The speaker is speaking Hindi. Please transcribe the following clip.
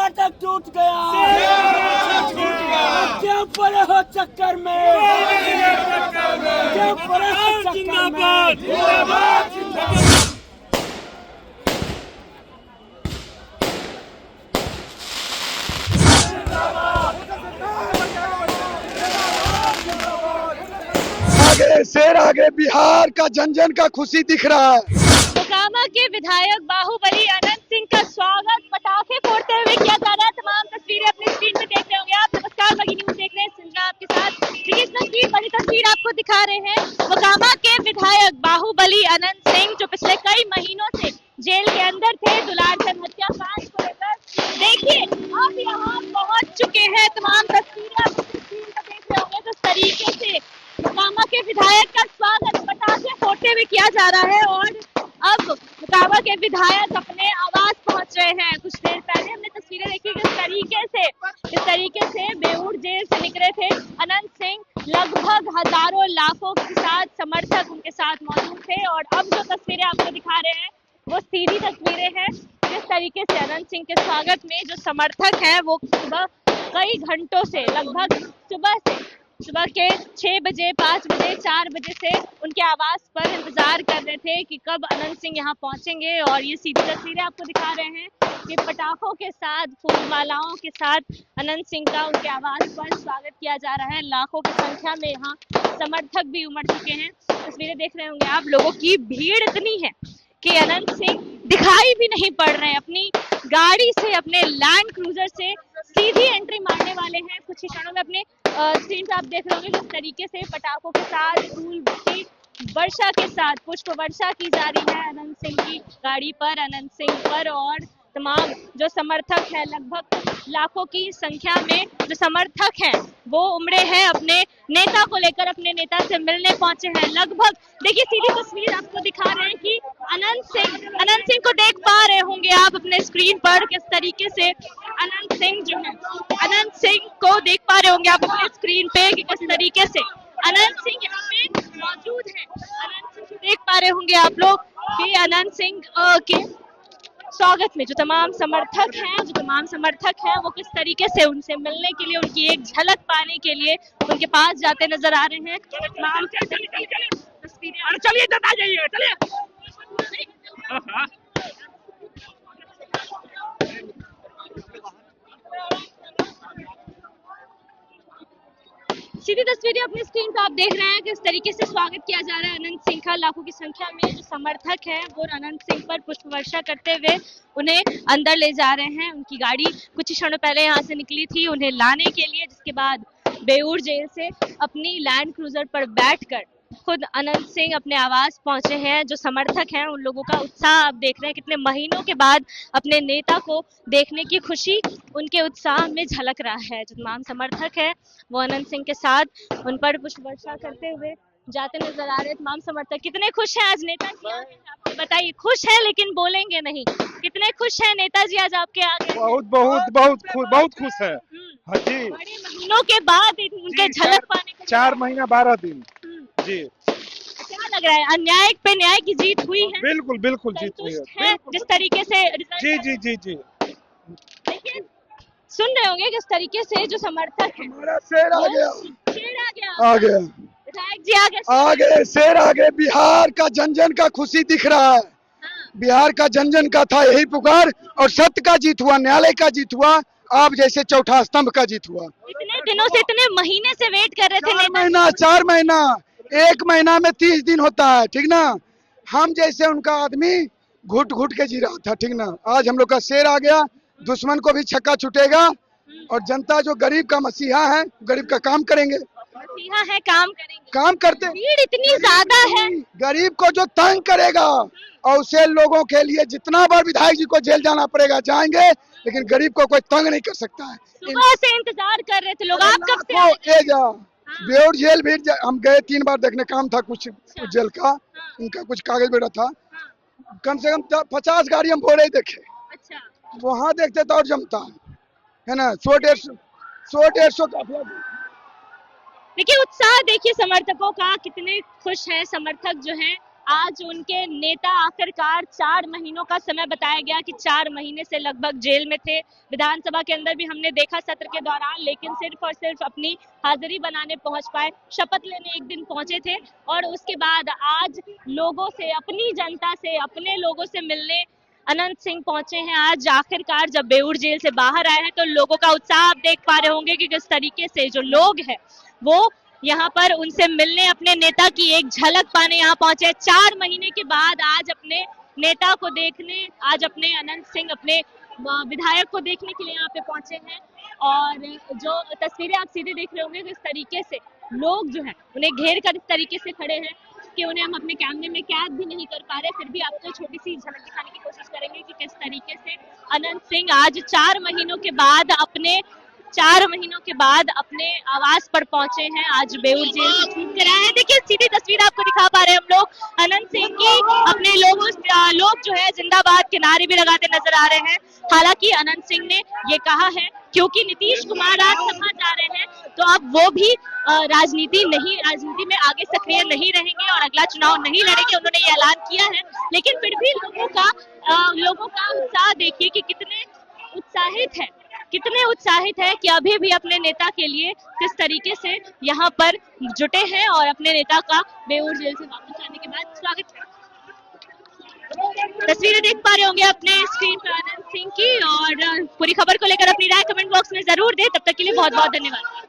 नाटक टूट गया, क्यों पड़े हो चक्कर में, क्यों पड़े हो चक्कर में। आगे शेर आगे, बिहार का जन जन का खुशी दिख रहा है। मोकामा के विधायक बाहुबली अनंत सिंह का स्वागत पटाखे फोड़ते हुए किया जा रहा है। तमाम तस्वीरें अपनी स्क्रीन पे देख रहे होंगे आप। नमस्कार, बगी न्यूज देख रहे हैं, संजना आपके साथ। देखिए तस्वीर, बड़ी तस्वीर आपको दिखा रहे हैं। मोकामा के विधायक बाहुबली अनंत सिंह जो पिछले कई महीनों से जेल के अंदर थे दुलारचंद हत्याकांड को लेकर, देखिए अब यहाँ पहुंच चुके हैं। तमाम तस्वीरें आप स्क्रीन पर देख रहे होंगे। किस तरीके से मोकामा के विधायक का स्वागत पटाखे फोड़ते हुए किया जा रहा है और अब मोकामा के विधायक अपने आवास पहुंच रहे हैं। कुछ देर पहले हमने तस्वीरें देखी किस तरीके से बेऊर जेल से निकले थे अनंत सिंह। लगभग हजारों लाखों के साथ समर्थक उनके साथ मौजूद थे और अब जो तस्वीरें आपको दिखा रहे हैं वो सीधी तस्वीरें हैं। जिस तरीके से अनंत सिंह के स्वागत में जो समर्थक हैं वो सुबह कई घंटों से, लगभग सुबह के 6 बजे, 5 बजे, 4 बजे से उनके आवास पर इंतजार कर रहे थे कि कब अनंत सिंह यहाँ पहुंचेंगे। और ये सीधी तस्वीरें आपको दिखा रहे हैं कि पटाखों के साथ, फूल मालाओं के साथ अनंत सिंह का उनके आवास पर स्वागत किया जा रहा है। लाखों की संख्या में यहाँ समर्थक भी उमड़ चुके हैं। तस्वीरें देख रहे होंगे आप, लोगों की भीड़ इतनी है कि अनंत सिंह दिखाई भी नहीं पड़ रहे हैं। अपनी गाड़ी से, अपने लैंड क्रूजर से सीधी एंट्री मारने वाले हैं। कुछ ही क्षणों में अपने स्क्रीन पे आप देख रहे होंगे किस तरीके से पटाखों के साथ, फूल की वर्षा के साथ पुष्प वर्षा की जा रही है अनंत सिंह की गाड़ी पर, अनंत सिंह पर। और तमाम जो समर्थक हैं, लगभग लाखों की संख्या में जो समर्थक हैं वो उमड़े हैं अपने नेता को लेकर, अपने नेता से मिलने पहुंचे हैं। लगभग देखिए सीधी तस्वीर आपको दिखा रहे हैं कि अनंत सिंह को देख पा रहे होंगे आप अपने स्क्रीन पर। किस तरीके से अनंत सिंह को देख पा रहे होंगे आप अपने स्क्रीन पे कि किस तरीके से अनंत सिंह यहाँ पे मौजूद है। अनंत सिंह को देख पा रहे होंगे आप लोग कि अनंत सिंह के स्वागत में जो तमाम समर्थक हैं वो किस तरीके से उनसे मिलने के लिए, उनकी एक झलक पाने के लिए उनके पास जाते नजर आ रहे हैं। तमाम तस्वीरें, चलिए जता जाइए, चलिए। सीधी तस्वीरें अपनी स्क्रीन पर आप देख रहे हैं किस तरीके से स्वागत किया जा रहा है अनंत सिंह का। लाखों की संख्या में जो समर्थक हैं वो अनंत सिंह पर पुष्प वर्षा करते हुए उन्हें अंदर ले जा रहे हैं। उनकी गाड़ी कुछ क्षणों पहले यहाँ से निकली थी उन्हें लाने के लिए, जिसके बाद बेऊर जेल से अपनी लैंड क्रूजर पर बैठकर खुद अनंत सिंह अपने आवास पहुंचे हैं। जो समर्थक हैं उन लोगों का उत्साह आप देख रहे हैं, कितने महीनों के बाद अपने नेता को देखने की खुशी उनके उत्साह में झलक रहा है। जो तमाम समर्थक हैं वो अनंत सिंह के साथ उन पर पुष्प वर्षा करते हुए जाते नजर आ रहे हैं। तमाम समर्थक कितने खुश हैं आज नेताजी आगे हैं, आप बताइए। खुश हैं लेकिन बोलेंगे नहीं, कितने खुश हैं नेताजी आज आपके आगे? बहुत खुश है। हाँ जी, बड़े महीनों के बाद उनके झलक पाने को 4 महीना 12 दिन जी। क्या लग रहा है, अन्याय पे न्याय की जीत हुई है? बिल्कुल जीत हुई है जिस तरीके से जी। देखिए सुन रहे होंगे किस तरीके से जो समर्थक है, हमारा शेर आ गया, आ गया विधायक जी आगे शेर आगे, बिहार का जन जन का खुशी दिख रहा है। बिहार का जन जन का था यही पुकार और सत्य का जीत हुआ, न्यायालय का जीत हुआ, आप जैसे चौथा स्तंभ का जीत हुआ। इतने दिनों से, इतने महीने से वेट कर रहे थे। 4 महीना 1 महीना में 30 दिन होता है, ठीक ना। हम जैसे उनका आदमी घुट घुट के जी रहा था, ठीक ना। आज हम लोग का शेर आ गया, दुश्मन को भी छक्का छूटेगा और जनता जो गरीब का मसीहा है, गरीब का काम करेंगे। मसीहा है, काम करते। भीड़ इतनी ज्यादा है, गरीब को जो तंग करेगा और उसे लोगों के लिए जितना बार विधायक जी को जेल जाना पड़ेगा जाएंगे, लेकिन गरीब को कोई तंग नहीं कर सकता है। सुबह से इंतजार कर रहे थे लोग, आप कब से आए? बेऊर जेल भी हम गए 3 बार देखने, काम था कुछ जेल का, उनका कुछ कागज बेटा था। कम से कम 50 गाड़ी हम बोरे देखे। अच्छा, वहाँ देखते तो और जमता है ना। 100-150 काफिला। देखिए उत्साह देखिए समर्थकों का, कितने खुश हैं समर्थक जो हैं आज उनके नेता आखिरकार 4 महीनों का समय बताया गया कि 4 महीने से लगभग जेल में थे। विधानसभा के अंदर भी हमने देखा सत्र के दौरान, लेकिन सिर्फ और सिर्फ अपनी हाजिरी बनाने पहुंच पाए, शपथ लेने एक दिन पहुंचे थे और उसके बाद आज लोगों से, अपनी जनता से, अपने लोगों से मिलने अनंत सिंह पहुंचे हैं। आज आखिरकार जब बेऊर जेल से बाहर आए हैं तो लोगों का उत्साह आप देख पा रहे होंगे कि किस तरीके से जो लोग हैं वो यहाँ पर उनसे मिलने, अपने नेता की एक झलक पाने यहाँ पहुंचे। 4 महीने के बाद आज अपने नेता को देखने, आज अपने अनंत सिंह, अपने विधायक को देखने के लिए यहाँ पे पहुंचे हैं। और जो तस्वीरें आप सीधे देख रहे होंगे किस तरीके से लोग जो है उन्हें घेर कर इस तरीके से खड़े हैं कि उन्हें हम अपने कैमरे में कैद भी नहीं कर पा रहे, फिर भी आपको छोटी सी झलक दिखाने की कोशिश करेंगे कि किस तरीके से अनंत सिंह आज 4 महीनों के बाद अपने आवास पर पहुंचे हैं। आज बेऊर जेल से छूट कर आए हैं। देखिए सीधी तस्वीर आपको दिखा पा रहे हैं हम लोग अनंत सिंह की। अपने लोग जो है जिंदाबाद के नारे भी लगाते नजर आ रहे हैं। हालांकि अनंत सिंह ने ये कहा है क्योंकि नीतीश कुमार आज सभा जा रहे हैं तो अब वो भी राजनीति में आगे सक्रिय नहीं रहेंगे और अगला चुनाव नहीं लड़ेंगे, उन्होंने ये ऐलान किया है। लेकिन फिर भी लोगों का उत्साह देखिए कि कितने उत्साहित है कि अभी भी अपने नेता के लिए किस तरीके से यहाँ पर जुटे हैं और अपने नेता का बेऊर जेल से वापस आने के बाद स्वागत है। तस्वीरें देख पा रहे होंगे अपने स्क्रीन पर अनंत सिंह की, और पूरी खबर को लेकर अपनी राय कमेंट बॉक्स में जरूर दें। तब तक के लिए बहुत बहुत धन्यवाद।